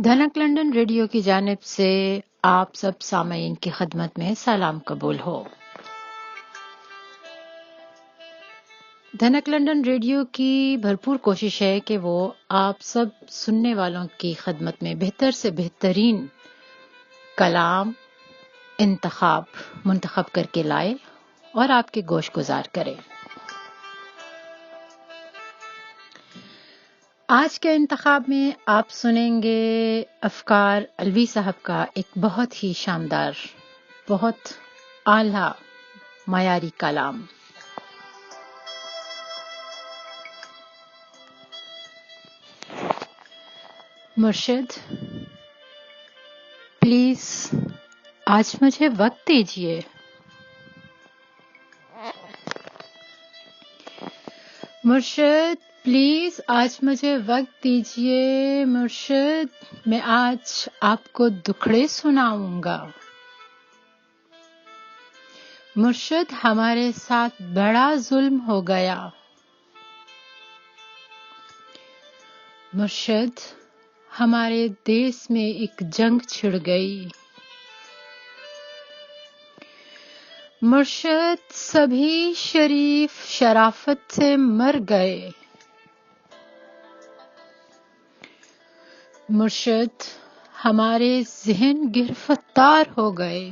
دھنک London radio کی جانب سے آپ سب سامعین کی خدمت میں سلام قبول ہو۔ دھنک لنڈن ریڈیو کی بھرپور کوشش ہے کہ وہ آپ سب سننے والوں کی خدمت میں بہتر سے بہترین کلام منتخب کر کے لائے اور آپ کے گوش گزار کرے۔ آج کے انتخاب میں آپ سنیں گے افکار الوی صاحب کا ایک بہت ہی شاندار، بہت اعلیٰ معیاری کلام۔ مرشد پلیز آج مجھے وقت دیجیے۔ مرشد پلیز آج مجھے وقت دیجیے۔ مرشد میں آج آپ کو دکھڑے سناؤں گا۔ مرشد ہمارے ساتھ بڑا ظلم ہو گیا۔ مرشد ہمارے دیس میں ایک جنگ چھڑ گئی۔ مرشد سبھی شریف شرافت سے مر گئے۔ مرشد ہمارے ذہن گرفتار ہو گئے۔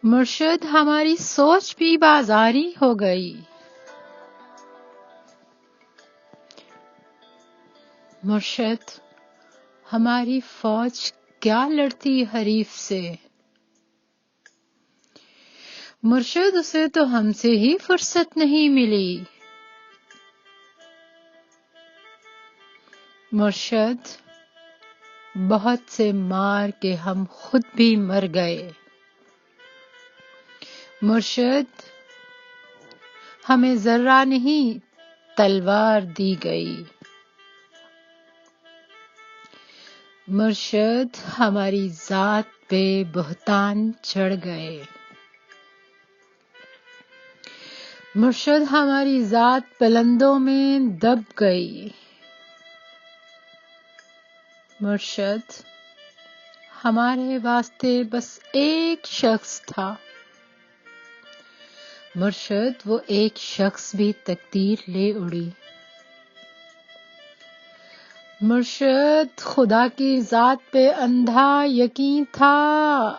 مرشد ہماری سوچ بھی بازاری ہو گئی۔ مرشد ہماری فوج کیا لڑتی حریف سے۔ مرشد اسے تو ہم سے ہی فرصت نہیں ملی۔ مرشد بہت سے مار کے ہم خود بھی مر گئے۔ مرشد ہمیں ذرہ نہیں تلوار دی گئی۔ مرشد ہماری ذات پہ بہتان چڑھ گئے۔ مرشد ہماری ذات بلندوں میں دب گئی۔ مرشد ہمارے واسطے بس ایک شخص تھا۔ مرشد وہ ایک شخص بھی تقدیر لے اڑی۔ مرشد خدا کی ذات پہ اندھا یقین تھا،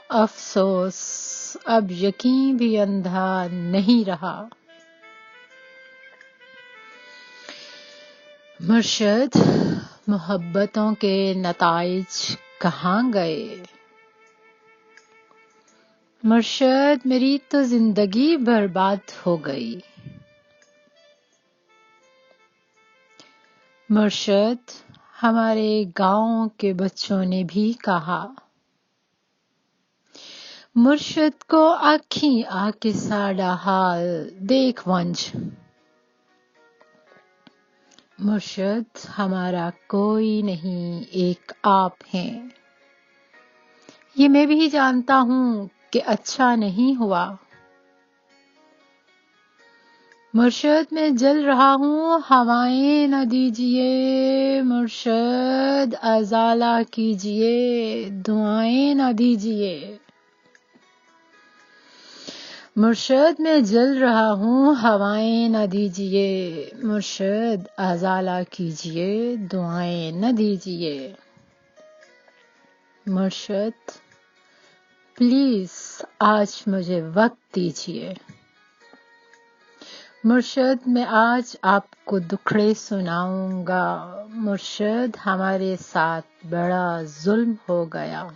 افسوس اب یقین بھی اندھا نہیں رہا۔ مرشد محبتوں کے نتائج کہاں گئے؟ مرشد میری تو زندگی برباد ہو گئی۔ مرشد ہمارے گاؤں کے بچوں نے بھی کہا، مرشد کو آنکھیں آ کے ساڈا حال دیکھ ونج۔ مرشد ہمارا کوئی نہیں، ایک آپ ہیں۔ یہ میں بھی جانتا ہوں کہ اچھا نہیں ہوا۔ مرشد میں جل رہا ہوں، ہوائیں نہ دیجیے۔ مرشد ازالہ کیجیے، دعائیں نہ دیجیے۔ مرشد میں جل رہا ہوں، ہوائیں نہ دیجیے۔ مرشد ازالہ کیجیے، دعائیں نہ دیجیے۔ مرشد پلیز آج مجھے وقت دیجیے۔ مرشد میں آج آپ کو دکھڑے سناؤں گا۔ مرشد ہمارے ساتھ بڑا ظلم ہو گیا۔